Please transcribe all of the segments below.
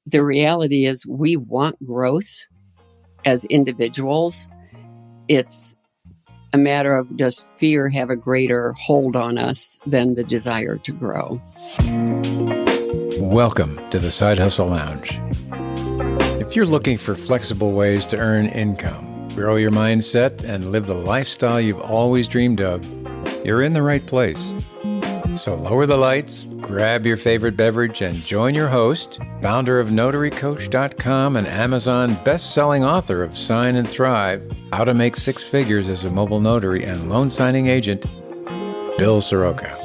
the reality is we want growth as individuals. It's a matter of, does fear have a greater hold on us than the desire to grow? Welcome to the Side Hustle Lounge. If you're looking for flexible ways to earn income, grow your mindset, and live the lifestyle you've always dreamed of, you're in the right place. So lower the lights, grab your favorite beverage, and join your host, founder of NotaryCoach.com and Amazon best-selling author of Sign and Thrive, How to Make Six Figures as a Mobile Notary and Loan Signing Agent, Bill Soroka.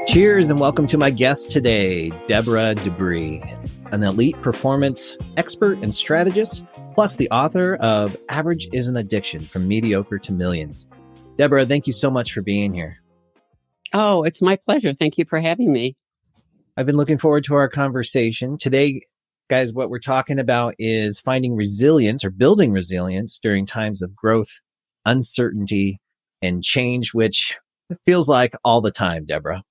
Cheers and welcome to my guest today, Deborah Dubree, an elite performance expert and strategist, plus the author of Average is an Addiction, From Mediocre to Millions. Deborah, thank you so much for being here. Oh, it's my pleasure. Thank you for having me. I've been looking forward to our conversation. Today, guys, what we're talking about is finding resilience or building resilience during times of growth, uncertainty, and change, which it feels like all the time, Deborah.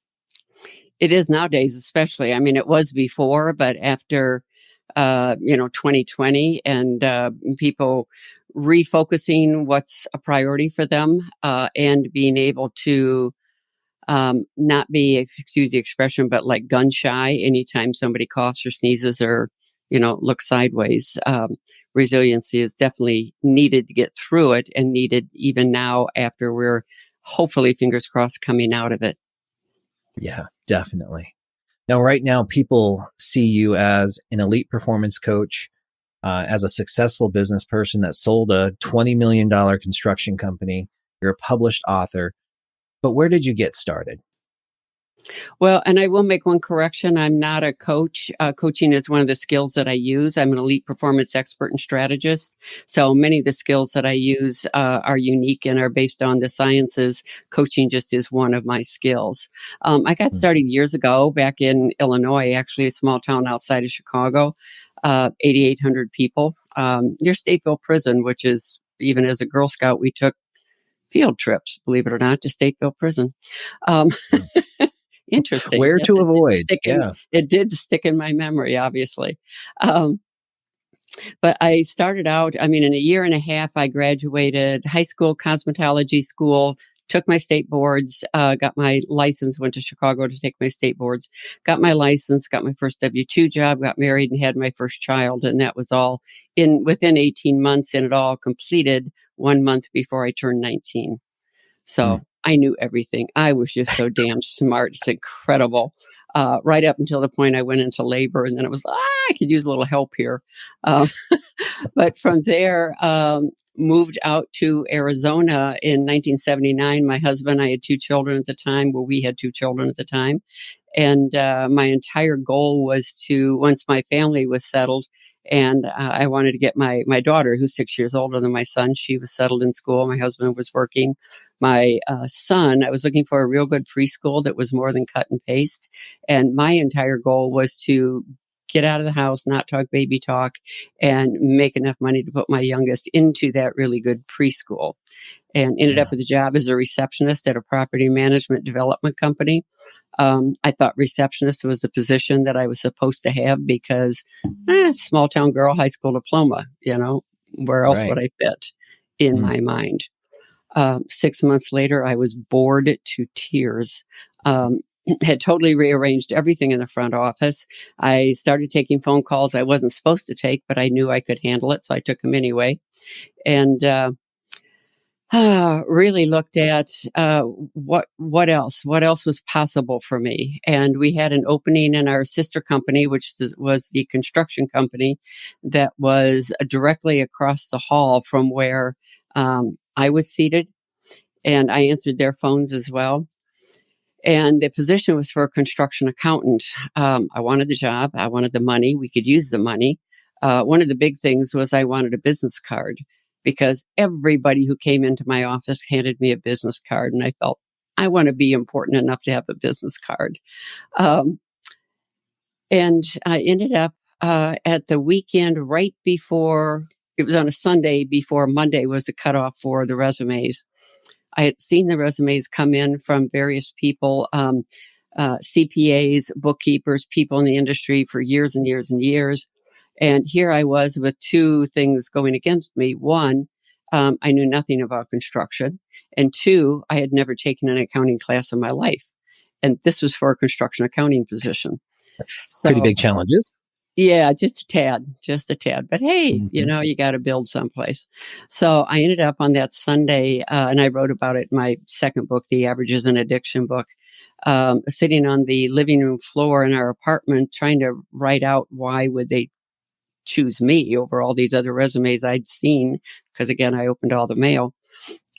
It is nowadays, especially. I mean, it was before, but after 2020 and people refocusing what's a priority for them and being able to not be, excuse the expression, but like gun shy anytime somebody coughs or sneezes or, looks sideways. Resiliency is definitely needed to get through it and needed even now after we're hopefully, fingers crossed, coming out of it. Yeah, definitely. Now, right now, people see you as an elite performance coach, as a successful business person that sold a $20 million construction company. You're a published author. But where did you get started? Well, and I will make one correction. I'm not a coach. Coaching is one of the skills that I use. I'm an elite performance expert and strategist. So many of the skills that I use are unique and are based on the sciences. Coaching just is one of my skills. I got started years ago back in Illinois, actually a small town outside of Chicago, 8,800 people, near Stateville Prison, which is, even as a Girl Scout, we took field trips, believe it or not, to Stateville Prison. Interesting. Where yes, to avoid. It did stick in my memory, obviously. But I started out, in a year and a half, I graduated high school, cosmetology school, took my state boards, got my license, went to Chicago to take my state boards, got my license, got my first W-2 job, got married and had my first child. And that was all within 18 months, and it all completed 1 month before I turned 19. So I knew everything. I was just so damn smart. It's incredible. Right up until the point I went into labor, and then it was, I could use a little help here. But from there, moved out to Arizona in 1979. My husband, I had two children at the time. Well, we had two children at the time. And my entire goal was to, once my family was settled, and I wanted to get my daughter, who's 6 years older than my son, she was settled in school. My husband was working. My son, I was looking for a real good preschool that was more than cut and paste. And my entire goal was to get out of the house, not talk baby talk, and make enough money to put my youngest into that really good preschool. And ended up with a job as a receptionist at a property management development company. I thought receptionist was a position that I was supposed to have because small town girl, high school diploma, where else would I fit in my mind? 6 months later, I was bored to tears. Had totally rearranged everything in the front office. I started taking phone calls I wasn't supposed to take, but I knew I could handle it, so I took them anyway. And really looked at what else was possible for me. And we had an opening in our sister company, which was the construction company that was directly across the hall from where I was seated, and I answered their phones as well. And the position was for a construction accountant. I wanted the job. I wanted the money. We could use the money. One of the big things was I wanted a business card, because everybody who came into my office handed me a business card. And I felt I want to be important enough to have a business card. And I ended up at the weekend right before, it was on a Sunday before Monday was the cutoff for the resumes. I had seen the resumes come in from various people, CPAs, bookkeepers, people in the industry for years and years and years. And here I was with two things going against me. One, I knew nothing about construction. And two, I had never taken an accounting class in my life. And this was for a construction accounting position. Pretty So, big challenges. yeah, just a tad. But hey, Mm-hmm. you got to build someplace. So I ended up on that Sunday, and I wrote about it in my second book, The Average is an Addiction book, sitting on the living room floor in our apartment, trying to write out why would they choose me over all these other resumes I'd seen. Because again, I opened all the mail.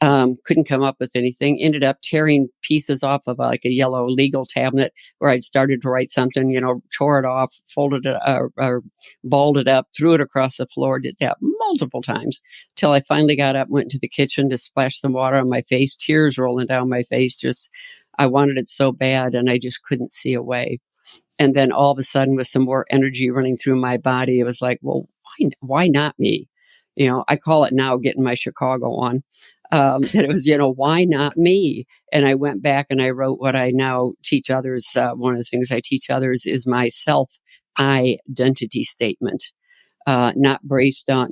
Couldn't come up with anything. Ended up tearing pieces off of like a yellow legal tablet where I'd started to write something, tore it off, folded it, or balled it up, threw it across the floor, did that multiple times till I finally got up, went to the kitchen to splash some water on my face, tears rolling down my face. I wanted it so bad and I just couldn't see a way. And then all of a sudden with some more energy running through my body, it was like, well, why not me? I call it now getting my Chicago on. And it was, why not me? And I went back and I wrote what I now teach others. One of the things I teach others is my self-identity statement, not based on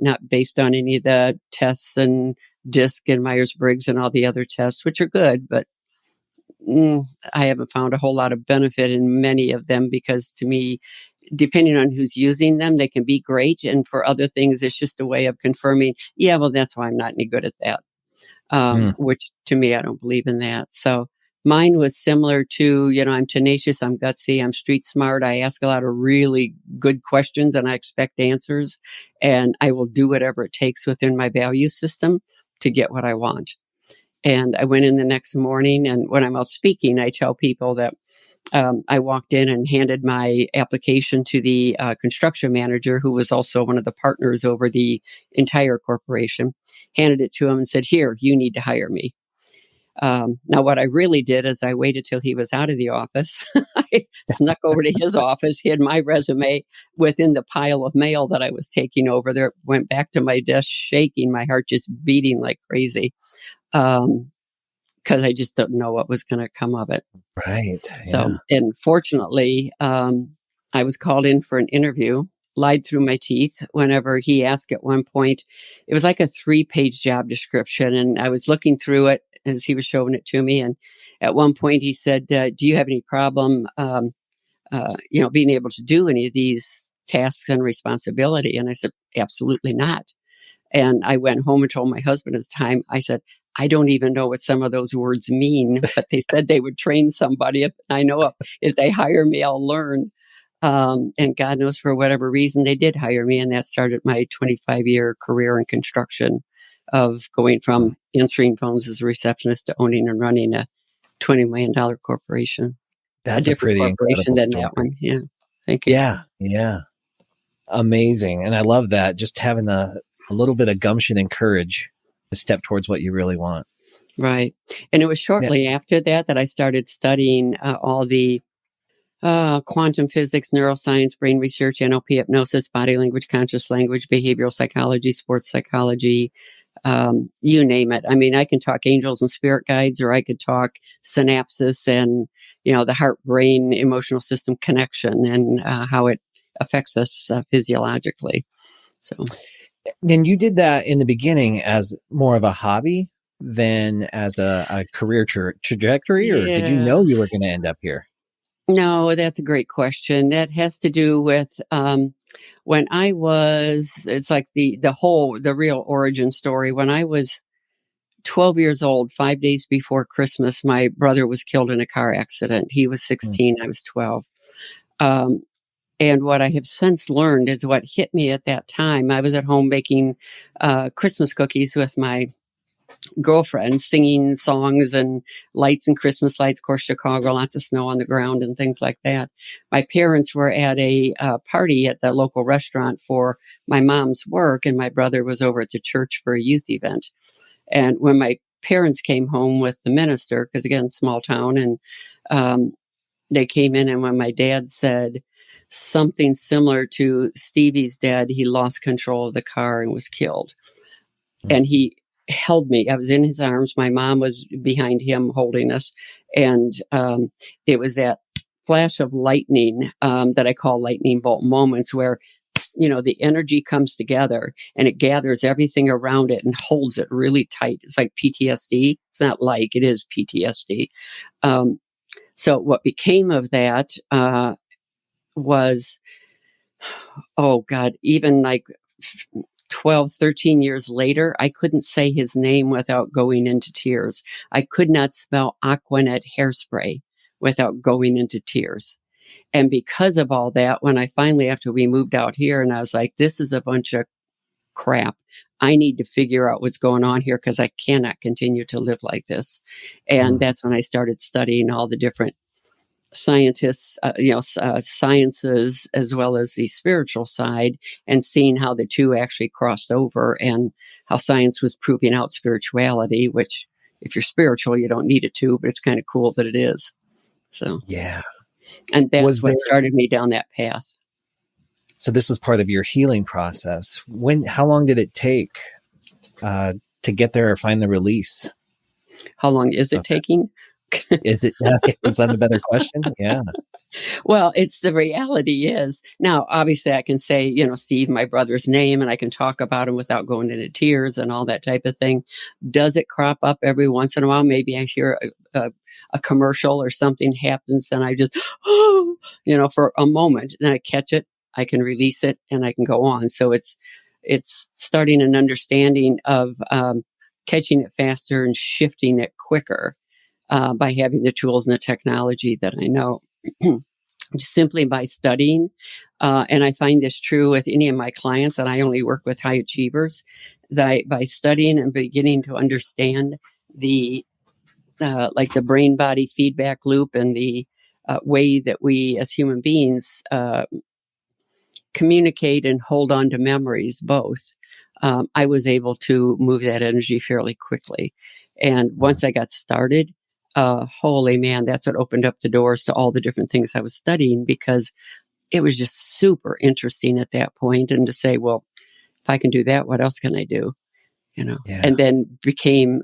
any of the tests and DISC and Myers-Briggs and all the other tests, which are good, but I haven't found a whole lot of benefit in many of them because to me, depending on who's using them, they can be great. And for other things, it's just a way of confirming, yeah, well, that's why I'm not any good at that. Which to me, I don't believe in that. So mine was similar to, I'm tenacious, I'm gutsy, I'm street smart. I ask a lot of really good questions and I expect answers and I will do whatever it takes within my value system to get what I want. And I went in the next morning and when I'm out speaking, I tell people that I walked in and handed my application to the construction manager, who was also one of the partners over the entire corporation, handed it to him and said, here, you need to hire me. Now, what I really did is I waited till he was out of the office. I snuck over to his office, hid my resume within the pile of mail that I was taking over there, went back to my desk shaking, my heart just beating like crazy. Because I just don't know what was going to come of it. Right. So, and fortunately, I was called in for an interview, lied through my teeth whenever he asked at one point. It was like a 3-page job description. And I was looking through it as he was showing it to me. And at one point he said, do you have any problem, being able to do any of these tasks and responsibility? And I said, absolutely not. And I went home and told my husband at the time, I said, I don't even know what some of those words mean, but they said they would train somebody. I know if they hire me, I'll learn. And God knows for whatever reason, they did hire me. And that started my 25-year career in construction of going from answering phones as a receptionist to owning and running a $20 million corporation. That's a a different pretty corporation incredible than story. that one. Yeah. Thank you. Yeah. Amazing. And I love that. Just having a little bit of gumption and courage to step towards what you really want. Right. And it was shortly after that I started studying all the quantum physics, neuroscience, brain research, NLP, hypnosis, body language, conscious language, behavioral psychology, sports psychology, you name it. I mean, I can talk angels and spirit guides, or I could talk synapses and, the heart-brain emotional system connection and how it affects us physiologically. So. And you did that in the beginning as more of a hobby than as a career trajectory, or did you know you were going to end up here? No, that's a great question. That has to do with when I was, it's like the real origin story. When I was 12 years old, 5 days before Christmas, my brother was killed in a car accident. He was 16, I was 12. And what I have since learned is what hit me at that time. I was at home baking Christmas cookies with my girlfriend, singing songs and lights and Christmas lights. Of course, Chicago, lots of snow on the ground and things like that. My parents were at a party at the local restaurant for my mom's work, and my brother was over at the church for a youth event. And when my parents came home with the minister, because again, small town, and they came in, and when my dad said something similar to Stevie's dad, he lost control of the car and was killed. And held me. I was in his arms. My mom was behind him holding us. And it was that flash of lightning that I call lightning bolt moments where, the energy comes together and it gathers everything around it and holds it really tight. It's like PTSD. It's not like, it is PTSD. So what became of that was, oh God, even like 12, 13 years later, I couldn't say his name without going into tears. I could not smell Aquanet hairspray without going into tears. And because of all that, when I finally, after we moved out here, and I was like, this is a bunch of crap. I need to figure out what's going on here because I cannot continue to live like this. And that's when I started studying all the different scientists, sciences, as well as the spiritual side, and seeing how the two actually crossed over and how science was proving out spirituality, which if you're spiritual, you don't need it to, but it's kind of cool that it is. So, yeah. And that's what started me down that path. So this was part of your healing process. How long did it take to get there or find the release? How long is it taking? Is that a better question? Yeah. Well, the reality is now, obviously I can say, Steve, my brother's name, and I can talk about him without going into tears and all that type of thing. Does it crop up every once in a while? Maybe I hear a commercial or something happens and I just, for a moment, then I catch it, I can release it and I can go on. So it's starting an understanding of catching it faster and shifting it quicker. By having the tools and the technology that I know, simply by studying. And I find this true with any of my clients, and I only work with high achievers, that by studying and beginning to understand the brain body feedback loop and the way that we as human beings communicate and hold on to memories, both. I was able to move that energy fairly quickly. And once I got started, holy man, that's what opened up the doors to all the different things I was studying, because it was just super interesting at that point. And to say, well, if I can do that, what else can I do? And then became,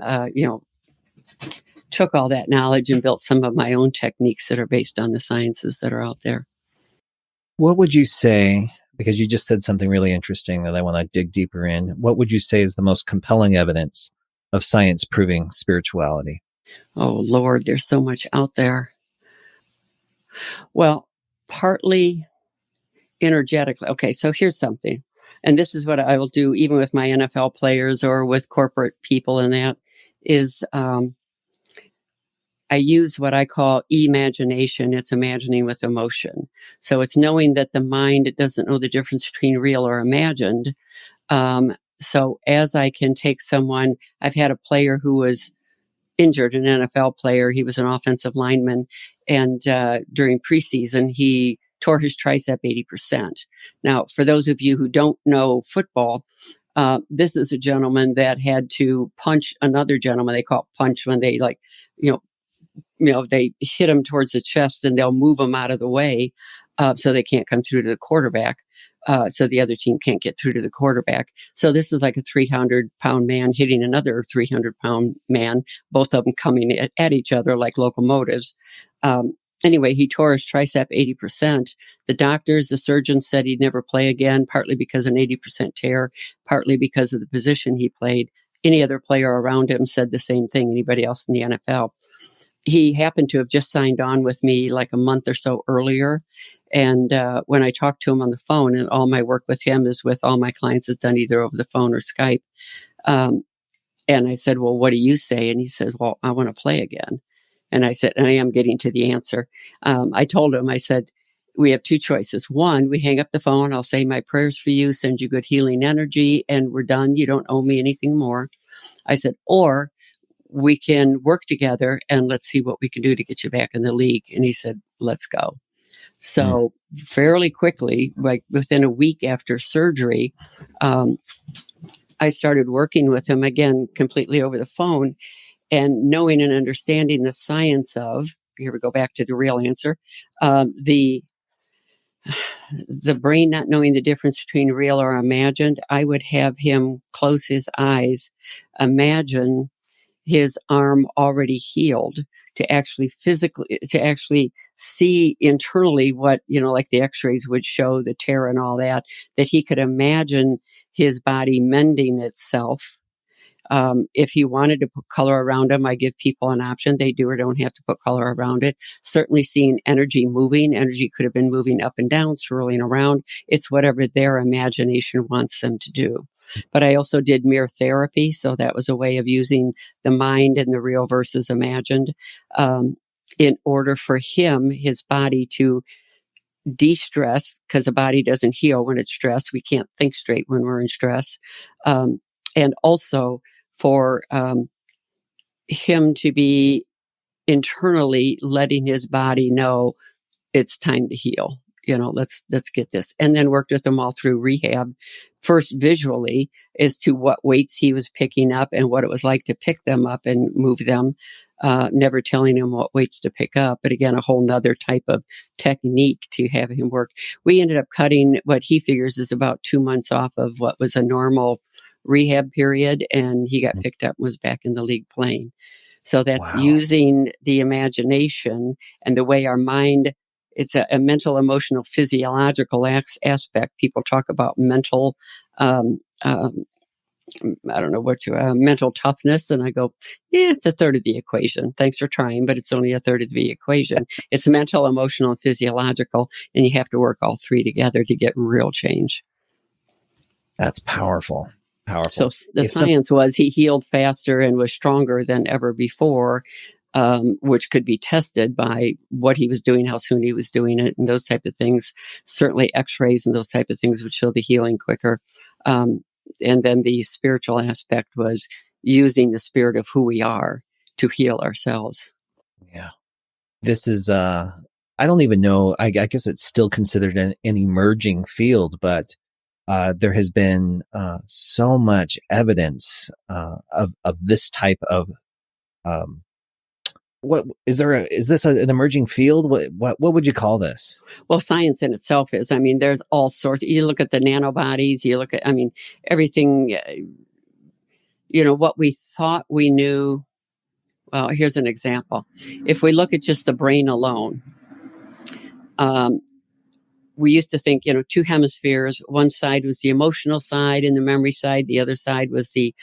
took all that knowledge and built some of my own techniques that are based on the sciences that are out there. What would you say, because you just said something really interesting that I want to dig deeper in, what would you say is the most compelling evidence of science proving spirituality? Oh, Lord, there's so much out there. Well, partly energetically. Okay, so here's something. And this is what I will do even with my NFL players or with corporate people, and that is I use what I call e-magination. It's imagining with emotion. So it's knowing that the mind, it doesn't know the difference between real or imagined. So as I can take someone, I've had a player who was injured, an NFL player. He was an offensive lineman. And during preseason, he tore his tricep 80%. Now, for those of you who don't know football, this is a gentleman that had to punch another gentleman. They call it punch when they they hit him towards the chest and they'll move him out of the way so they can't come through to the quarterback. So the other team can't get through to the quarterback. So this is like a 300-pound man hitting another 300-pound man, both of them coming at each other like locomotives. Anyway, he tore his tricep 80%. The doctors, the surgeons said he'd never play again, partly because of an 80% tear, partly because of the position he played. Any other player around him said the same thing, anybody else in the NFL. He happened to have just signed on with me like a month or so earlier. And when I talked to him on the phone, and all my work with him is with all my clients is done either over the phone or Skype. And I said, well, what do you say? And he said, well, I want to play again. And I said, and I am getting to the answer. I told him, I said, we have two choices. One, we hang up the phone. I'll say my prayers for you, send you good healing energy, and we're done. You don't owe me anything more. I said, or we can work together and let's see what we can do to get you back in the league. And he said, let's go. So fairly quickly, like within a week after surgery, I started working with him again, completely over the phone, and knowing and understanding the science of, here we go back to the real answer, the the brain not knowing the difference between real or imagined, I would have him close his eyes, imagine his arm already healed, to actually see internally what, like the x-rays would show, the tear and all that he could imagine his body mending itself. If he wanted to put color around them, I give people an option. They do or don't have to put color around it. Certainly seeing energy moving. Energy could have been moving up and down, swirling around. It's whatever their imagination wants them to do. But I also did mirror therapy. So that was a way of using the mind and the real versus imagined, in order for his body to de-stress, because the body doesn't heal when it's stressed. We can't think straight when we're in stress. And also for him to be internally letting his body know it's time to heal. Let's get this. And then worked with him all through rehab, first visually as to what weights he was picking up and what it was like to pick them up and move them, never telling him what weights to pick up. But again, a whole nother type of technique to have him work. We ended up cutting what he figures is about 2 months off of what was a normal rehab period, and he got picked up and was back in the league playing. So that's using the imagination and the way our mind, it's a mental, emotional, physiological aspect. People talk about mental, mental toughness. And I go, yeah, it's a third of the equation. Thanks for trying, but it's only a third of the equation. It's mental, emotional, and physiological. And you have to work all three together to get real change. That's powerful. Powerful. So the science was he healed faster and was stronger than ever before, which could be tested by what he was doing, how soon he was doing it, and those type of things. Certainly x-rays and those type of things would show the healing quicker. And then the spiritual aspect was using the spirit of who we are to heal ourselves. Yeah. This is, I don't even know, I guess it's still considered an emerging field, but there has been so much evidence of this type of is this an emerging field? What would you call this? Well, science in itself is. I mean, there's all sorts. You look at the nanobodies. You look at, everything. What we thought we knew. Well, here's an example. If we look at just the brain alone. We used to think, two hemispheres. One side was the emotional side and the memory side. The other side was the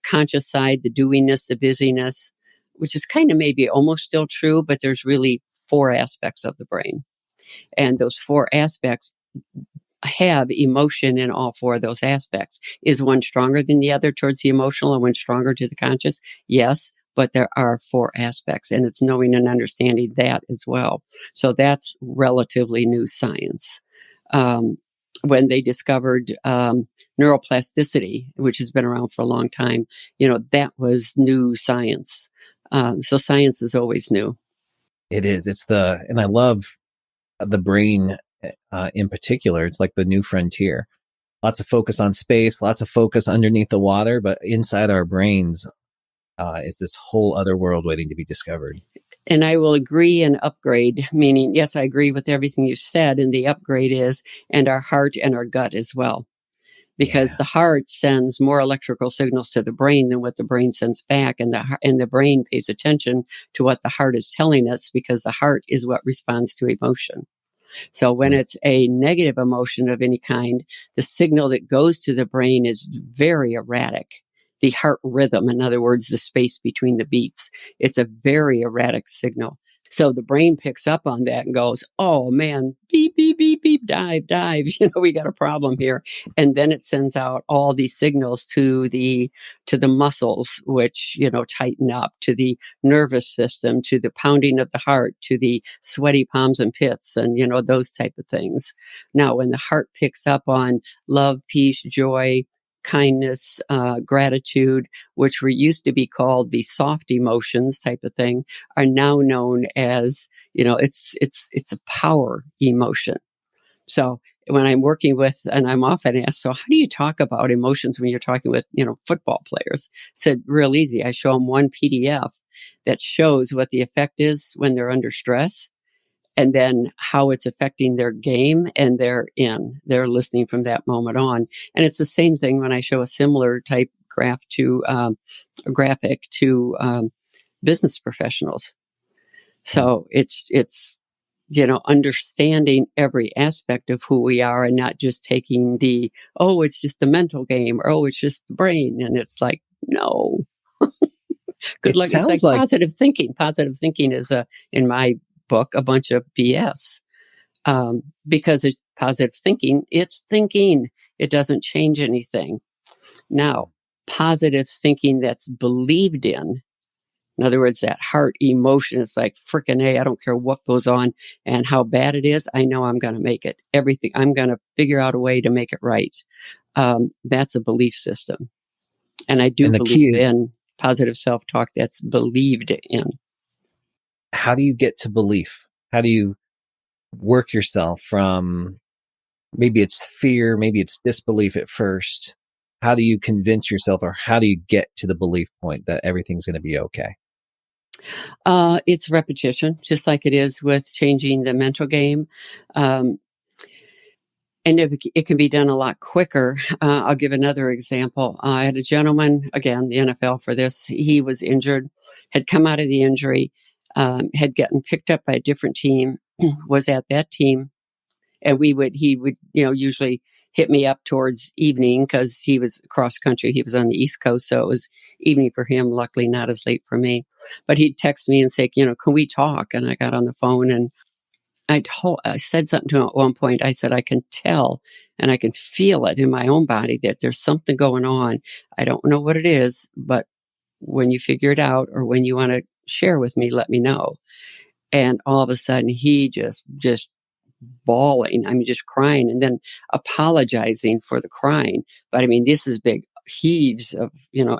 conscious side, the doingness, the busyness, which is kind of maybe almost still true, but there's really 4 aspects of the brain. And those 4 aspects have emotion in all 4 of those aspects. Is one stronger than the other towards the emotional and one stronger to the conscious? Yes. But there are 4 aspects, and it's knowing and understanding that as well. So that's relatively new science. When they discovered neuroplasticity, which has been around for a long time, that was new science. So science is always new. It is. And I love the brain in particular. It's like the new frontier. Lots of focus on space, lots of focus underneath the water, but inside our brains, is this whole other world waiting to be discovered. And I will agree and upgrade, meaning, yes, I agree with everything you said. And the upgrade is, and our heart and our gut as well. Because the heart sends more electrical signals to the brain than what the brain sends back. And the brain pays attention to what the heart is telling us, because the heart is what responds to emotion. So when it's a negative emotion of any kind, the signal that goes to the brain is very erratic. The heart rhythm, in other words, the space between the beats, it's a very erratic signal. So the brain picks up on that and goes, oh man, beep, beep, beep, beep, dive, we got a problem here. And then it sends out all these signals to the muscles, which, tighten up, to the nervous system, to the pounding of the heart, to the sweaty palms and pits, and, those type of things. Now, when the heart picks up on love, peace, joy, kindness, gratitude, which were used to be called the soft emotions type of thing, are now known as, it's a power emotion. So when I'm working with, and I'm often asked, so how do you talk about emotions when you're talking with, football players? I said, real easy. I show them one PDF that shows what the effect is when they're under stress. and then how it's affecting their game, and they're listening from that moment on. And it's the same thing when I show a similar type graphic to business professionals. So it's understanding every aspect of who we are, and not just taking it's just the mental game, or it's just the brain. And it's like, no. Good luck. It's like positive thinking. Positive thinking is in my book, a bunch of BS. Because it's positive thinking. It's thinking. It doesn't change anything. Now, positive thinking that's believed in other words, that heart emotion is like, frickin' A, I don't care what goes on and how bad it is. I know I'm going to make it. Everything, I'm going to figure out a way to make it right. That's a belief system. And I do believe in positive self-talk that's believed in. How do you get to belief? How do you work yourself from, maybe it's fear, maybe it's disbelief at first. How do you convince yourself, or how do you get to the belief point that everything's going to be okay? It's repetition, just like it is with changing the mental game. And it can be done a lot quicker. I'll give another example. I had a gentleman, again, the NFL for this. He was injured, had come out of the injury, had gotten picked up by a different team, was at that team. And he would, usually hit me up towards evening because he was cross country. He was on the East Coast. So it was evening for him, luckily not as late for me. But he'd text me and say, can we talk? And I got on the phone and I said something to him at one point. I said, I can tell and I can feel it in my own body that there's something going on. I don't know what it is, but when you figure it out or when you want to share with me, let me know. And all of a sudden he just bawling. Just crying and then apologizing for the crying. But this is big heaves of,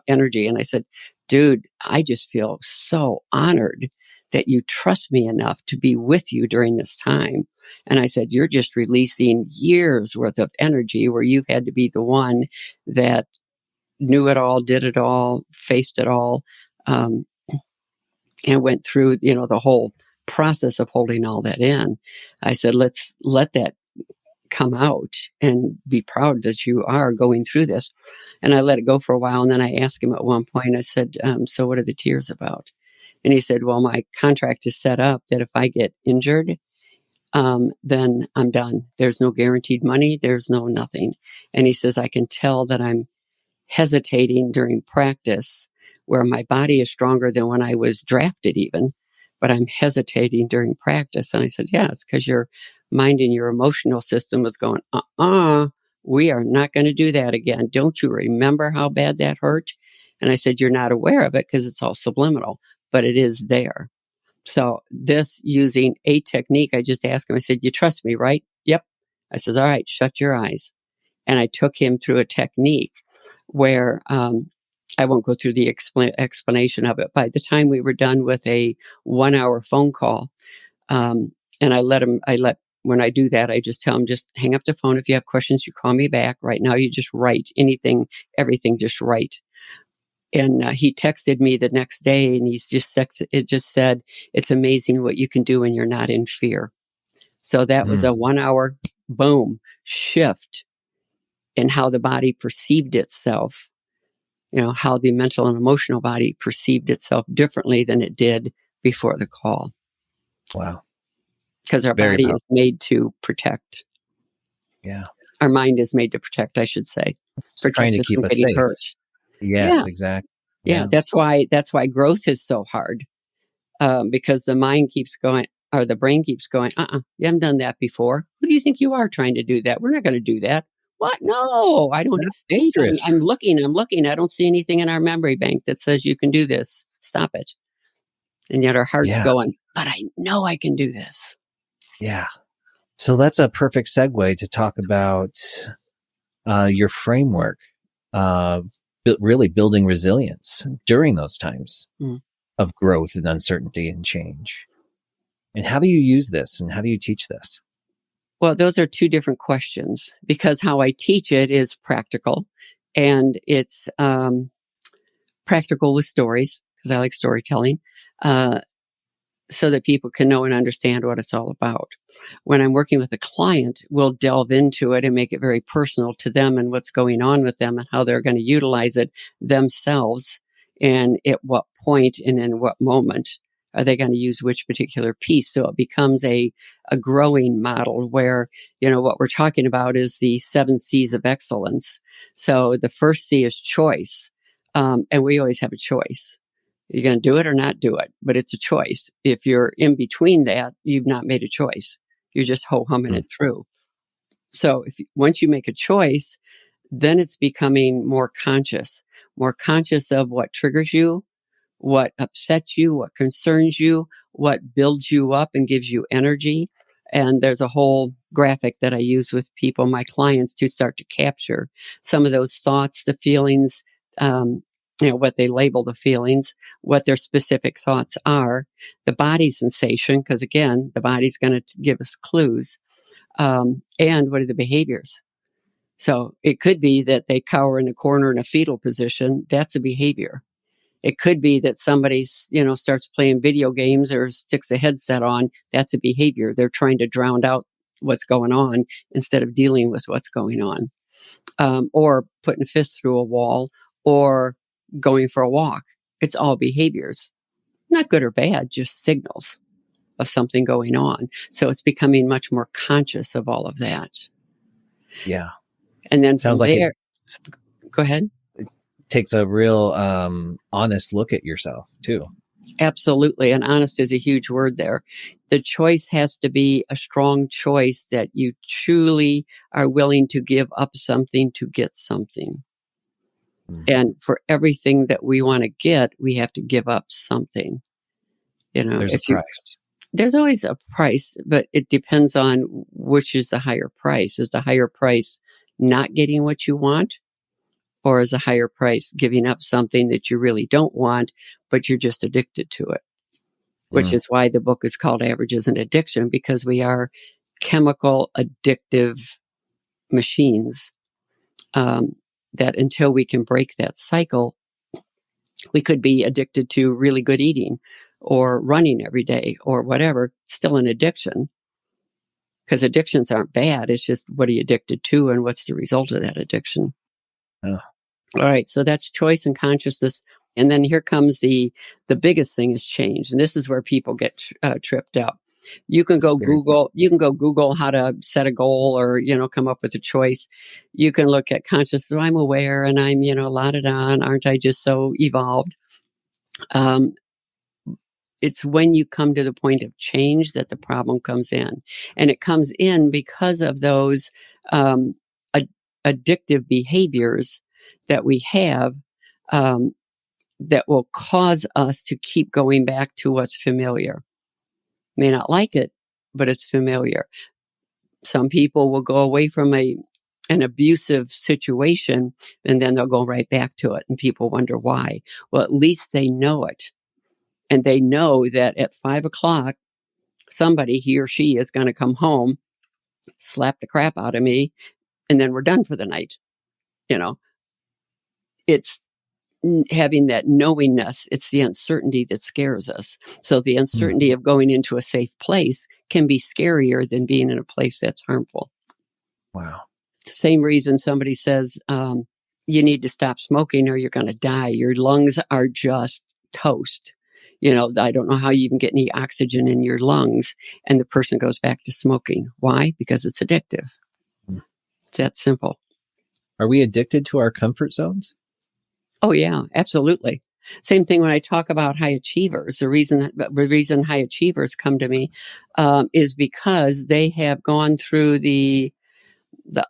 energy. And I said, dude, I just feel so honored that you trust me enough to be with you during this time. And I said, you're just releasing years worth of energy where you've had to be the one that knew it all, did it all, faced it all, and went through, the whole process of holding all that in. I said, let's let that come out and be proud that you are going through this. And I let it go for a while. And then I asked him at one point, I said, so what are the tears about? And he said, well, my contract is set up that if I get injured, then I'm done. There's no guaranteed money. There's no nothing. And he says, I can tell that I'm hesitating during practice where my body is stronger than when I was drafted even, but I'm hesitating during practice. And I said, yeah, it's because your mind and your emotional system was going, we are not going to do that again. Don't you remember how bad that hurt? And I said, you're not aware of it because it's all subliminal, but it is there. So this using a technique, I just asked him, I said, you trust me, right? Yep. I said, all right, shut your eyes. And I took him through a technique where, I won't go through the explanation of it. By the time we were done with a 1-hour phone call, and when I do that, I just tell him, just hang up the phone. If you have questions, you call me back. Right now, you just write anything, everything, just write. And he texted me the next day and it just said, it's amazing what you can do when you're not in fear. So that was a 1-hour boom shift in how the body perceived itself. How the mental and emotional body perceived itself differently than it did before the call. Wow. Because our body is made to protect. Yeah. Our mind is made to protect, I should say. Protect trying to us keep from us getting safe. hurt. Yes, exactly. Yeah. That's why growth is so hard. Because the mind keeps going, or the brain keeps going, you haven't done that before. Who do you think you are trying to do that? We're not going to do that. What? No, I don't. That's dangerous. I'm looking. I don't see anything in our memory bank that says you can do this. Stop it. And yet our heart's going, but I know I can do this. Yeah. So that's a perfect segue to talk about your framework of really building resilience during those times of growth and uncertainty and change. And how do you use this and how do you teach this? Well, those are two different questions because how I teach it is practical, and it's practical with stories because I like storytelling. so that people can know and understand what it's all about. When I'm working with a client, we'll delve into it and make it very personal to them and what's going on with them and how they're going to utilize it themselves, and at what point and in what moment are they going to use which particular piece. So it becomes a growing model where, what we're talking about is the 7 C's of excellence. So the first C is choice. And we always have a choice. You're going to do it or not do it, but it's a choice. If you're in between that, you've not made a choice. You're just ho-humming it through. So once you make a choice, then it's becoming more conscious of what triggers you, what upsets you, what concerns you, what builds you up and gives you energy. And there's a whole graphic that I use with people, my clients, to start to capture some of those thoughts, the feelings, what they label the feelings, what their specific thoughts are, the body sensation, because again, the body's going to give us clues, and what are the behaviors. So it could be that they cower in a corner in a fetal position. That's a behavior. It could be that somebody, starts playing video games or sticks a headset on. That's a behavior. They're trying to drown out what's going on instead of dealing with what's going on. Or putting a fist through a wall, or going for a walk. It's all behaviors. Not good or bad, just signals of something going on. So it's becoming much more conscious of all of that. Yeah. And then sounds from like there, go ahead. Takes a real honest look at yourself too. Absolutely. And honest is a huge word there. The choice has to be a strong choice that you truly are willing to give up something to get something. And for everything that we want to get, we have to give up something. There's a price. There's always a price, but it depends on which is the higher price. Is the higher price not getting what you want? Or is a higher price giving up something that you really don't want, but you're just addicted to it? Which is why the book is called Average is an Addiction, because we are chemical addictive machines, that until we can break that cycle, we could be addicted to really good eating or running every day or whatever, still an addiction. Because addictions aren't bad. It's just what are you addicted to and what's the result of that addiction? All right. So that's choice and consciousness. And then here comes the biggest thing is change. And this is where people get tripped up. You can go Google how to set a goal or, come up with a choice. You can look at conscious. So I'm aware and I'm, lauded on. Aren't I just so evolved? It's when you come to the point of change that the problem comes in. And it comes in because of those addictive behaviors that we have, that will cause us to keep going back to what's familiar. May not like it, but it's familiar. Some people will go away from an abusive situation and then they'll go right back to it. And people wonder why. Well, at least they know it. And they know that at 5:00, somebody, he or she, is going to come home, slap the crap out of me, and then we're done for the night. It's having that knowingness. It's the uncertainty that scares us. So the uncertainty of going into a safe place can be scarier than being in a place that's harmful. Wow. Same reason somebody says, you need to stop smoking or you're going to die. Your lungs are just toast. I don't know how you even get any oxygen in your lungs. And the person goes back to smoking. Why? Because it's addictive. It's that simple. Are we addicted to our comfort zones? Oh, yeah, absolutely. Same thing when I talk about high achievers. The reason high achievers come to me is because they have gone through the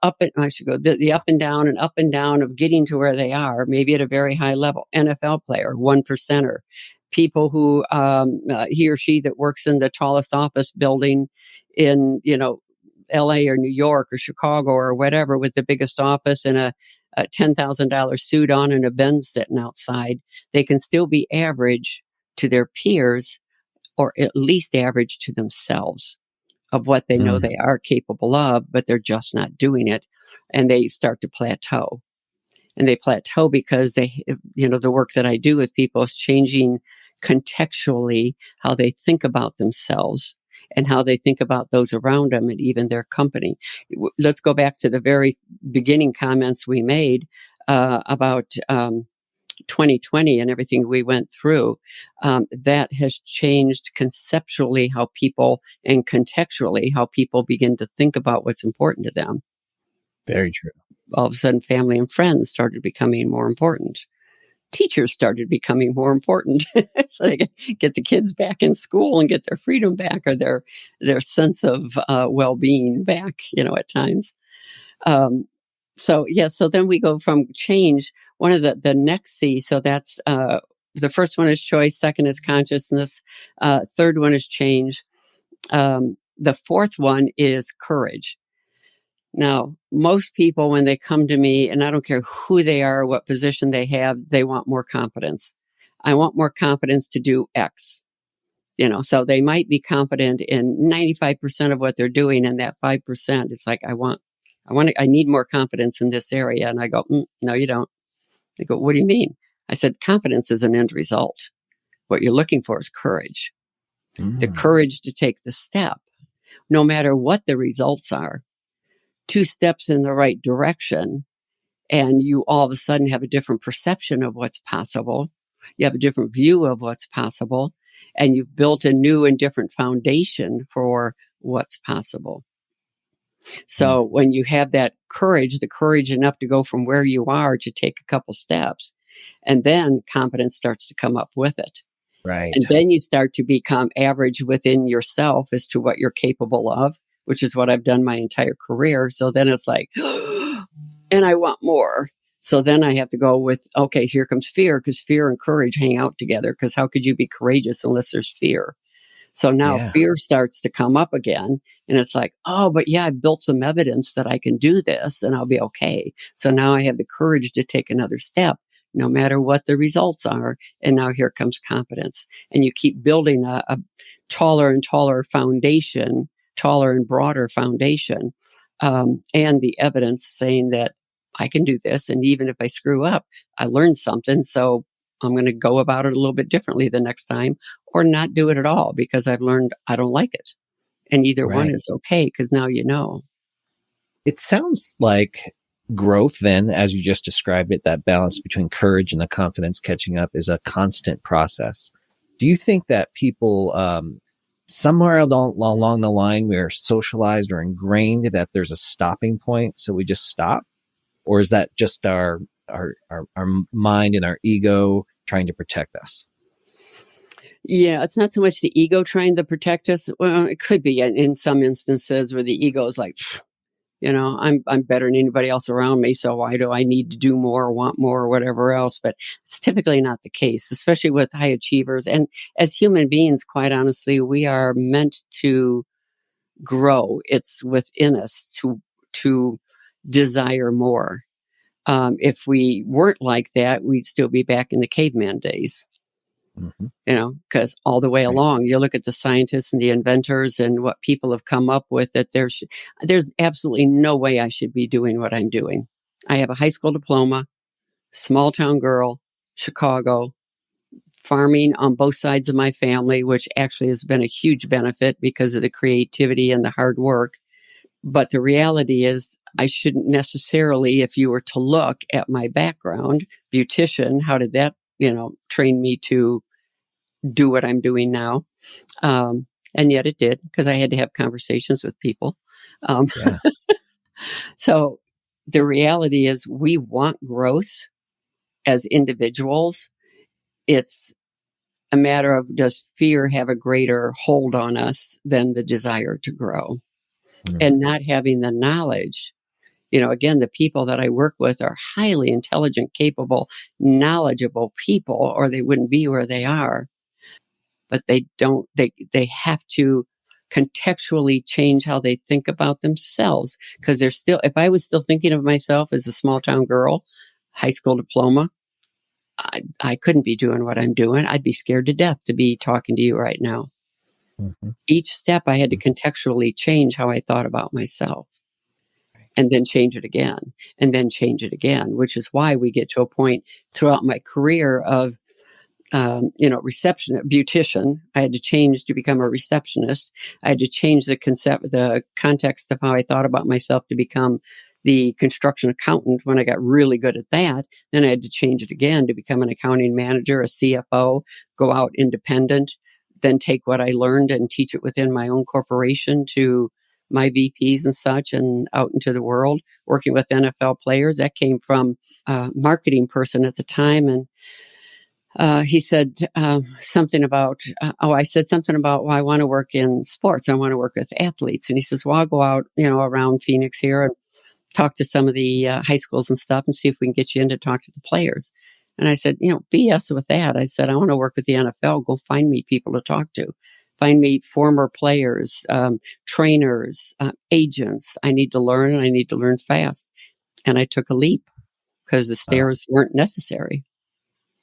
up and down of getting to where they are, maybe at a very high level. NFL player, 1%er, people who he or she that works in the tallest office building in LA or New York or Chicago or whatever, with the biggest office and a $10,000 suit on and a Benz sitting outside. They can still be average to their peers, or at least average to themselves, of what they know they are capable of, but they're just not doing it. And they start to plateau. And they plateau because the work that I do with people is changing contextually how they think about themselves and how they think about those around them and even their company. Let's go back to the very beginning comments we made about 2020 and everything we went through. That has changed conceptually how people and contextually how people begin to think about what's important to them. Very true. All of a sudden, family and friends started becoming more important. Teachers started becoming more important. So they get the kids back in school and get their freedom back, or their sense of well-being back, at times. So then we go from change. One of the next C, so that's the first one is choice, second is consciousness, third one is change. The fourth one is courage. Now, most people, when they come to me, and I don't care who they are, what position they have, they want more confidence. I want more confidence to do X. So they might be confident in 95% of what they're doing, and that 5%, it's like, I need more confidence in this area. And I go, no, you don't. They go, what do you mean? I said, confidence is an end result. What you're looking for is courage. The courage to take the step, no matter what the results are. 2 steps in the right direction, and you all of a sudden have a different perception of what's possible. You have a different view of what's possible, and you've built a new and different foundation for what's possible. So when you have that courage, the courage enough to go from where you are to take a couple steps, and then confidence starts to come up with it. Right. And then you start to become average within yourself as to what you're capable of, which is what I've done my entire career. So then it's like, and I want more. So then I have to go with, okay, here comes fear, because fear and courage hang out together, because how could you be courageous unless there's fear? So now fear starts to come up again, and it's like, oh, but yeah, I've built some evidence that I can do this and I'll be okay. So now I have the courage to take another step, no matter what the results are. And now here comes confidence. And you keep building a taller and taller foundation, taller and broader foundation, and the evidence saying that I can do this. And even if I screw up, I learned something. So I'm going to go about it a little bit differently the next time, or not do it at all, because I've learned I don't like it. And either one is okay, because now you know. It sounds like growth then, as you just described it, that balance between courage and the confidence catching up is a constant process. Do you think that people, somewhere along the line, we're socialized or ingrained that there's a stopping point, so we just stop? Or is that just our mind and our ego trying to protect us? Yeah, it's not so much the ego trying to protect us. Well, it could be in some instances where the ego is like, I'm better than anybody else around me, so why do I need to do more, want more, or whatever else? But it's typically not the case, especially with high achievers. And as human beings, quite honestly, we are meant to grow. It's within us to desire more. If we weren't like that, we'd still be back in the caveman days. Because all the way along, you look at the scientists and the inventors and what people have come up with, that there's absolutely no way I should be doing what I'm doing. I have a high school diploma, small town girl, Chicago, farming on both sides of my family, which actually has been a huge benefit because of the creativity and the hard work. But the reality is, I shouldn't necessarily, if you were to look at my background, beautician, how did that, train me to do what I'm doing now? And yet it did, because I had to have conversations with people. So the reality is, we want growth as individuals. It's a matter of, does fear have a greater hold on us than the desire to grow? And not having the knowledge. Again, the people that I work with are highly intelligent, capable, knowledgeable people, or they wouldn't be where they are. But they have to contextually change how they think about themselves, because if I was still thinking of myself as a small town girl, high school diploma, I couldn't be doing what I'm doing. I'd be scared to death to be talking to you right now. Each step I had to contextually change how I thought about myself, and then change it again, and then change it again, which is why we get to a point throughout my career of beautician. I had to change to become a receptionist. I had to change the context of how I thought about myself to become the construction accountant when I got really good at that. Then I had to change it again to become an accounting manager, a CFO, go out independent, then take what I learned and teach it within my own corporation to my VPs and such, and out into the world, working with NFL players. That came from a marketing person at the time. And he said something about, I said something about, well, I want to work in sports. I want to work with athletes. And he says, well, I'll go out, around Phoenix here and talk to some of the high schools and stuff and see if we can get you in to talk to the players. And I said, BS with that. I said, I want to work with the NFL. Go find me people to talk to. Find me former players, trainers, agents. I need to learn, and I need to learn fast. And I took a leap because the stairs weren't necessary.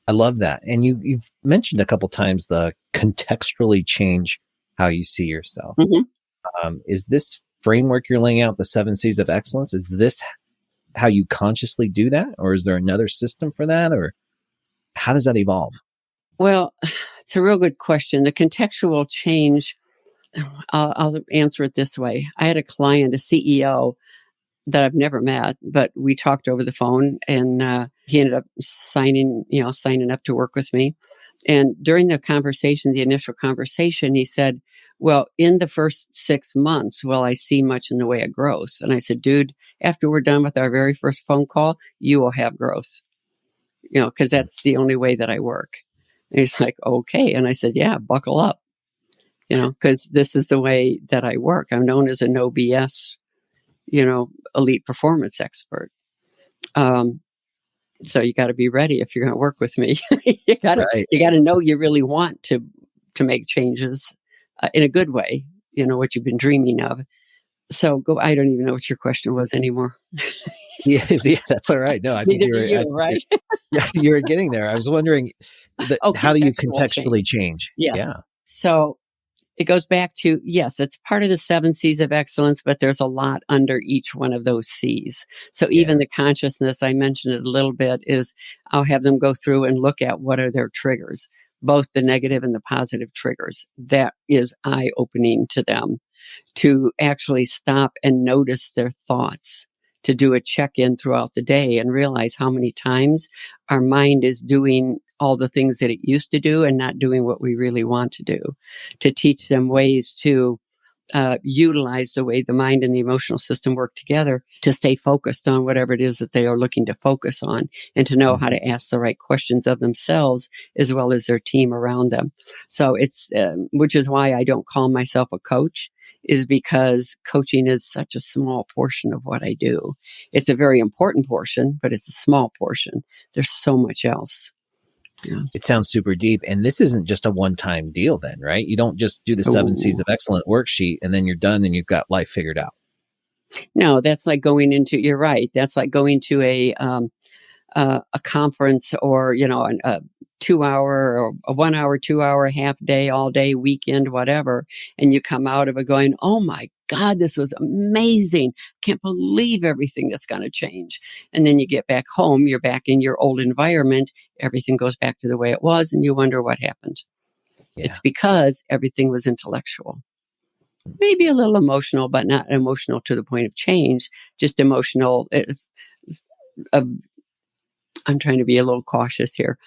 I love that. And you've mentioned a couple times the contextually change how you see yourself. Mm-hmm. Is this framework you're laying out, the 7 C's of excellence, is this how you consciously do that? Or is there another system for that? Or how does that evolve? Well, it's a real good question. The contextual change, I'll answer it this way. I had a client, a CEO that I've never met, but we talked over the phone, and he ended up signing up to work with me. And during the initial conversation, he said, well, in the first 6 months, will I see much in the way of growth? And I said, dude, after we're done with our very first phone call, you will have growth, because that's the only way that I work. And he's like, okay. And I said, yeah, buckle up, because this is the way that I work. I'm known as a no BS, elite performance expert. So you got to be ready if you're going to work with me. you got to know you really want to make changes in a good way, what you've been dreaming of. So I don't even know what your question was anymore. yeah, that's all right. No, I think right? Yeah, you were getting there. I was wondering, how do you contextually change? Yes. Yeah. So it goes back to, yes, it's part of the 7 C's of excellence, but there's a lot under each one of those C's. So even the consciousness, I mentioned it a little bit, is I'll have them go through and look at what are their triggers, both the negative and the positive triggers. That is eye-opening to them, to actually stop and notice their thoughts, to do a check-in throughout the day and realize how many times our mind is doing all the things that it used to do and not doing what we really want to do, to teach them ways to utilize the way the mind and the emotional system work together to stay focused on whatever it is that they are looking to focus on, and to know how to ask the right questions of themselves as well as their team around them. So it's, which is why I don't call myself a coach, is because coaching is such a small portion of what I do. It's a very important portion, but it's a small portion. There's so much else. Yeah. It sounds super deep. And this isn't just a one-time deal then, right? You don't just do the 7 C's of excellent worksheet and then you're done and you've got life figured out. No, that's like going into, you're right. That's like going to a conference, or, a 2 hour or a 1 hour, 2 hour, half day, all day, weekend, whatever. And you come out of it going, oh my God, this was amazing. Can't believe everything that's going to change. And then you get back home, you're back in your old environment. Everything goes back to the way it was. And you wonder what happened. Yeah. It's because everything was intellectual. Maybe a little emotional, but not emotional to the point of change, just emotional. I'm trying to be a little cautious here.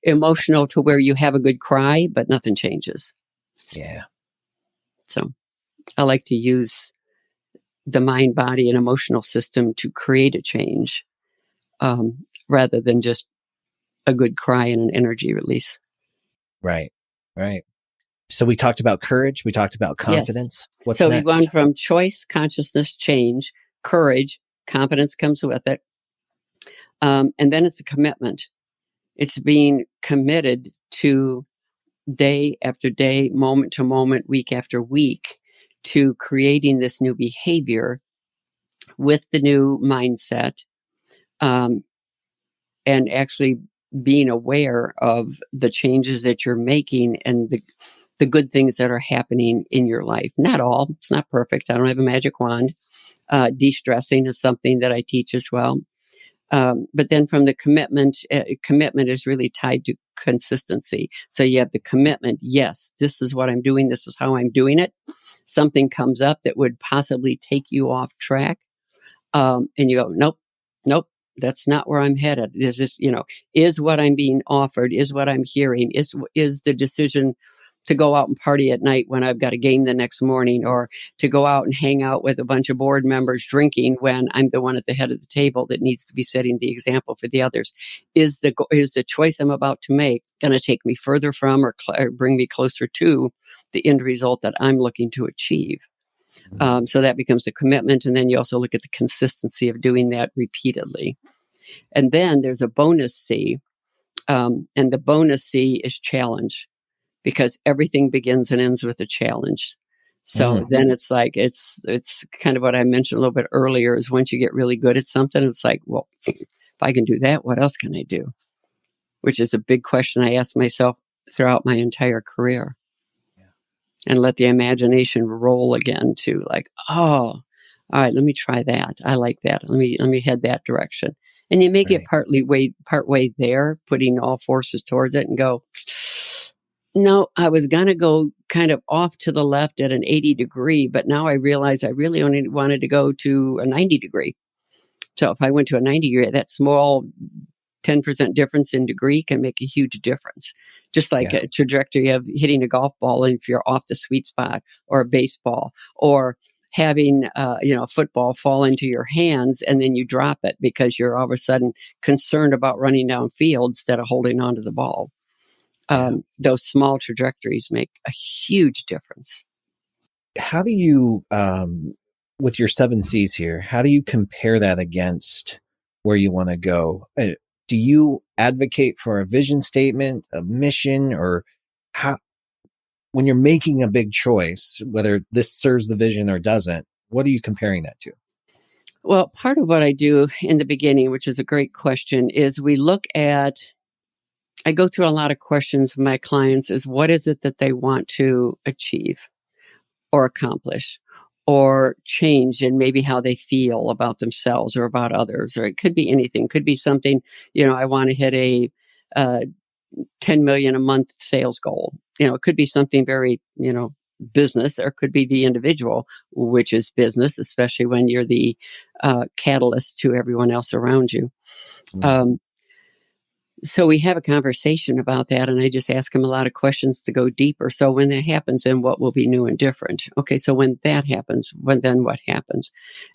Emotional to where you have a good cry, but nothing changes. Yeah. So I like to use the mind, body, and emotional system to create a change, rather than just a good cry and an energy release. Right. Right. So we talked about courage. We talked about confidence. Yes. What's so next? We've gone from choice, consciousness, change, courage, confidence comes with it. And then it's a commitment. It's being committed to day after day, moment to moment, week after week, to creating this new behavior with the new mindset, and actually being aware of the changes that you're making and the good things that are happening in your life. Not all, it's not perfect. I don't have a magic wand. De-stressing is something that I teach as well. But then from the commitment is really tied to consistency. So you have the commitment. Yes, this is what I'm doing. This is how I'm doing it. Something comes up that would possibly take you off track. And you go, nope, that's not where I'm headed. This is, is what I'm being offered, is what I'm hearing, is the decision to go out and party at night when I've got a game the next morning, or to go out and hang out with a bunch of board members drinking when I'm the one at the head of the table that needs to be setting the example for the others. Is the choice I'm about to make going to take me further from or bring me closer to the end result that I'm looking to achieve? So that becomes a commitment. And then you also look at the consistency of doing that repeatedly. And then there's a bonus C. And the bonus C is challenge, because everything begins and ends with a challenge. So then it's like, it's kind of what I mentioned a little bit earlier, is once you get really good at something, it's like, well, if I can do that, what else can I do? Which is a big question I asked myself throughout my entire career. And let the imagination roll again to like, oh, all right, let me try that. I like that. Let me head that direction. And you may get part way there, putting all forces towards it, and go, no, I was going to go kind of off to the left at an 80 degree, but now I realize I really only wanted to go to a 90 degree. So if I went to a 90 degree, that small 10% difference in degree can make a huge difference. Just like a trajectory of hitting a golf ball, and if you're off the sweet spot, or a baseball, or having a football fall into your hands and then you drop it because you're all of a sudden concerned about running downfield instead of holding onto the ball. Those small trajectories make a huge difference. How do you, with your 7 C's here, how do you compare that against where you want to go? Do you advocate for a vision statement, a mission, or how, when you're making a big choice, whether this serves the vision or doesn't, what are you comparing that to? Well, part of what I do in the beginning, which is a great question, is I go through a lot of questions with my clients, is what is it that they want to achieve or accomplish or change in maybe how they feel about themselves or about others, or it could be anything. Could be something, I want to hit a 10 million a month sales goal. It could be something very, business, or it could be the individual, which is business, especially when you're the catalyst to everyone else around you. So we have a conversation about that, and I just ask them a lot of questions to go deeper. So when that happens, then what will be new and different? Okay, so when that happens, then what happens?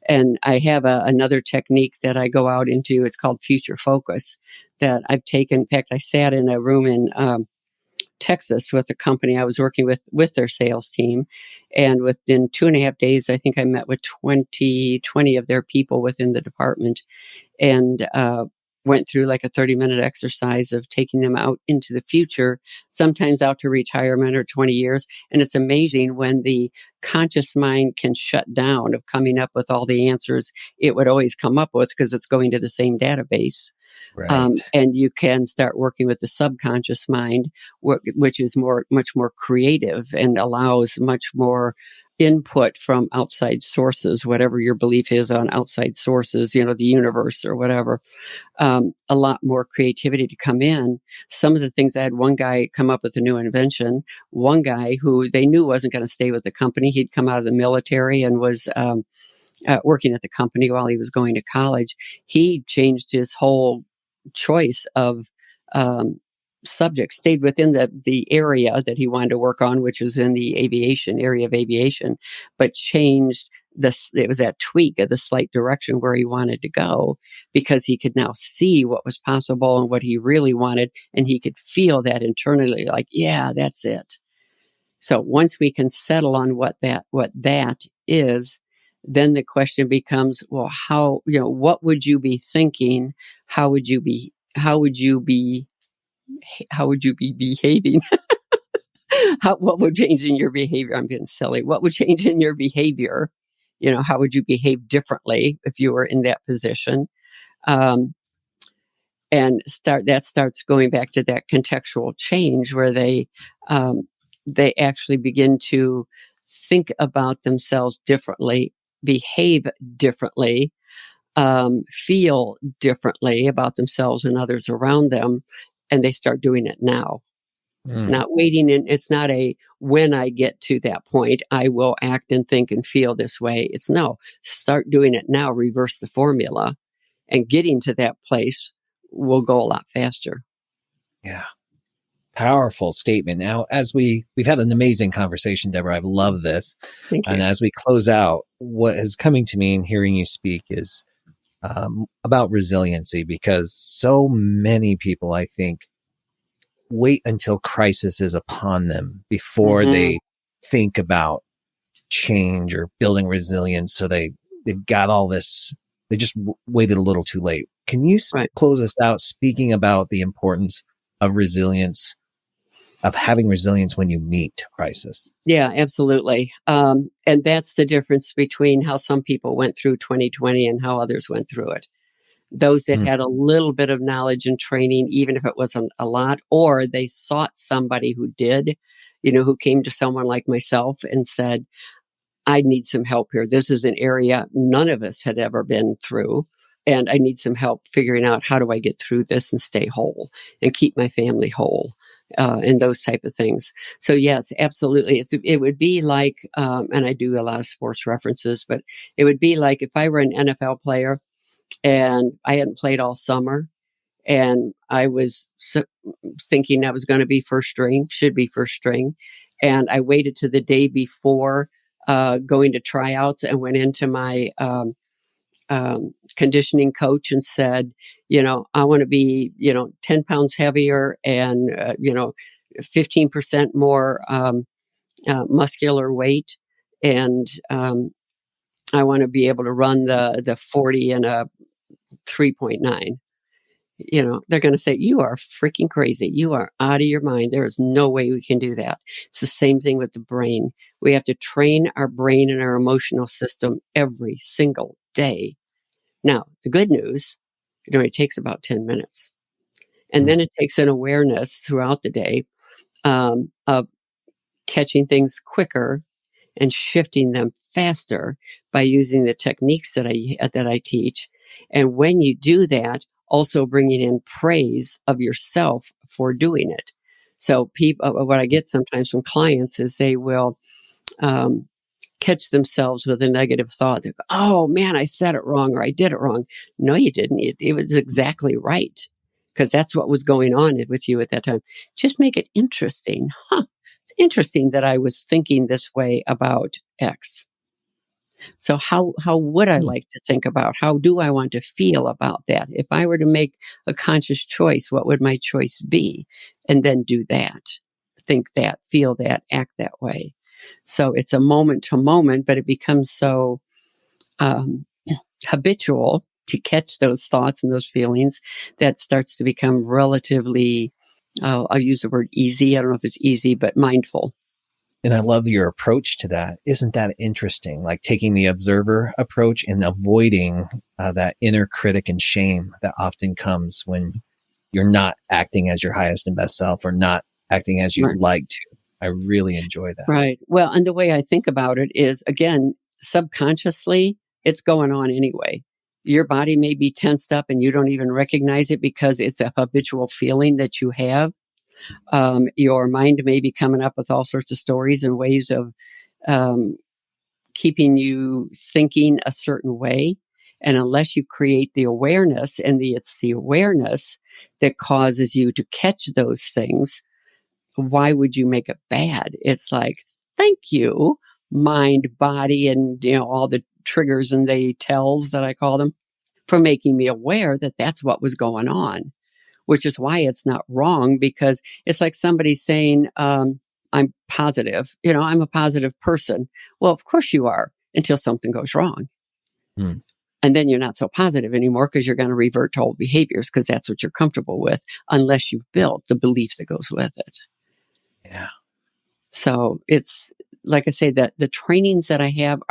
And I have another technique that I go out into. It's called future focus, that I've taken. In fact, I sat in a room in Texas with a company I was working with their sales team. And within 2.5 days, I think I met with 20 of their people within the department, and went through like a 30-minute exercise of taking them out into the future, sometimes out to retirement or 20 years. And it's amazing when the conscious mind can shut down of coming up with all the answers it would always come up with, because it's going to the same database. Right. And you can start working with the subconscious mind, which is much more creative and allows much more input from outside sources, whatever your belief is on outside sources, the universe or whatever. A lot more creativity to come in. Some of the things, I had one guy come up with a new invention, one guy who they knew wasn't going to stay with the company. He'd come out of the military and was working at the company while he was going to college. He changed his whole choice of subject, stayed within the area that he wanted to work on, which was in the area of aviation, but changed it was that tweak of the slight direction where he wanted to go, because he could now see what was possible and what he really wanted. And he could feel that internally, like, yeah, that's it. So once we can settle on what that is, then the question becomes, well, what would you be thinking? How would you be behaving? What would change in your behavior? I'm getting silly. What would change in your behavior? How would you behave differently if you were in that position? And starts going back to that contextual change, where they actually begin to think about themselves differently, behave differently, feel differently about themselves and others around them, and they start doing it now. Not waiting, and it's not a when I get to that point, I will act and think and feel this way. It's no, start doing it now, reverse the formula, and getting to that place will go a lot faster. Yeah. Powerful statement. Now, as we've had an amazing conversation, Deborah, I've loved this. Thank you. And as we close out, what is coming to me and hearing you speak is about resiliency, because so many people, I think, wait until crisis is upon them before they think about change or building resilience. So they've got all this, they just waited a little too late. Can you close us out speaking about the importance of resilience, of having resilience when you meet crisis? Yeah, absolutely. And that's the difference between how some people went through 2020 and how others went through it. Those that had a little bit of knowledge and training, even if it wasn't a lot, or they sought somebody who did, who came to someone like myself and said, I need some help here. This is an area none of us had ever been through. And I need some help figuring out how do I get through this and stay whole and keep my family whole, and those type of things. So yes, absolutely. It would be like, and I do a lot of sports references, but it would be like if I were an NFL player and I hadn't played all summer and I was thinking I was going to be first string, should be first string. And I waited to the day before going to tryouts and went into my conditioning coach and said, I want to be, 10 pounds heavier and, 15% more muscular weight. And I want to be able to run the 40 and a 3.9. They're going to say, you are freaking crazy. You are out of your mind. There is no way we can do that. It's the same thing with the brain. We have to train our brain and our emotional system every single day. Now, the good news, it only takes about 10 minutes. And then it takes an awareness throughout the day of catching things quicker and shifting them faster by using the techniques that I teach. And when you do that, also bringing in praise of yourself for doing it. So what I get sometimes from clients is they will catch themselves with a negative thought. They go, oh man, I said it wrong or I did it wrong. No, you didn't. It was exactly right, because that's what was going on with you at that time. Just make it interesting. It's interesting that I was thinking this way about X. So how would I like to think about? How do I want to feel about that? If I were to make a conscious choice, what would my choice be? And then do that. Think that, feel that, act that way. So it's a moment to moment, but it becomes so habitual to catch those thoughts and those feelings that starts to become relatively, I'll use the word easy. I don't know if it's easy, but mindful. And I love your approach to that. Isn't that interesting? Like taking the observer approach and avoiding that inner critic and shame that often comes when you're not acting as your highest and best self or not acting as you'd like to. I really enjoy that. Right. Well, and the way I think about it is, again, subconsciously, it's going on anyway. Your body may be tensed up and you don't even recognize it because it's a habitual feeling that you have. Your mind may be coming up with all sorts of stories and ways of keeping you thinking a certain way. And unless you create the awareness, and it's the awareness that causes you to catch those things, why would you make it bad? It's like, thank you, mind, body, and all the triggers and the tells that I call them, for making me aware that that's what was going on. Which is why it's not wrong, because it's like somebody saying, I'm positive. I'm a positive person. Well, of course you are, until something goes wrong. And then you're not so positive anymore because you're going to revert to old behaviors because that's what you're comfortable with, unless you've built the belief that goes with it. Yeah. So it's, like I say, that the trainings that I have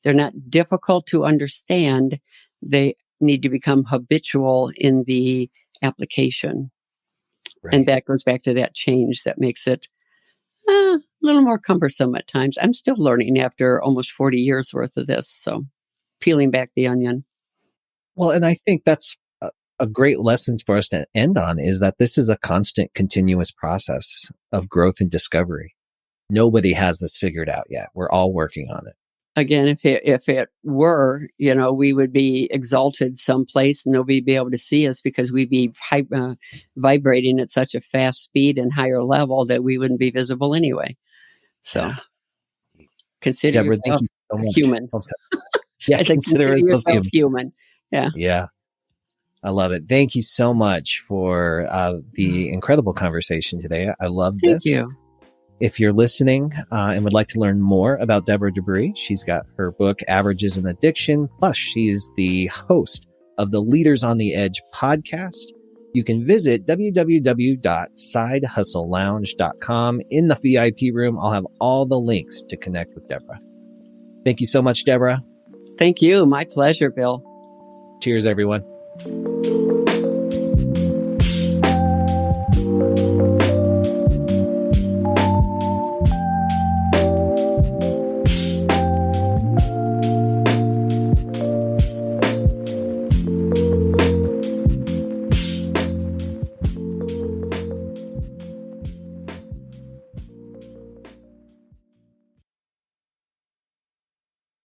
they're not difficult to understand. They need to become habitual in the application. Right. And that goes back to that change that makes it a little more cumbersome at times. I'm still learning after almost 40 years worth of this. So peeling back the onion. Well, and I think that's a great lesson for us to end on, is that this is a constant, continuous process of growth and discovery. Nobody has this figured out yet. We're all working on it. Again, if it were, we would be exalted someplace and nobody would be able to see us because we'd be vibrating at such a fast speed and higher level that we wouldn't be visible anyway. So consider Deborah, yourself thank you so much. human. Yeah, I said, consider yourself human. Yeah. Yeah. I love it. Thank you so much for the incredible conversation today. I love this. Thank you. If you're listening and would like to learn more about Deborah Dubree, she's got her book, Averages in Addiction. Plus, she's the host of the Leaders on the Edge podcast. You can visit www.sidehustlelounge.com. In the VIP room, I'll have all the links to connect with Deborah. Thank you so much, Deborah. Thank you. My pleasure, Bill. Cheers, everyone.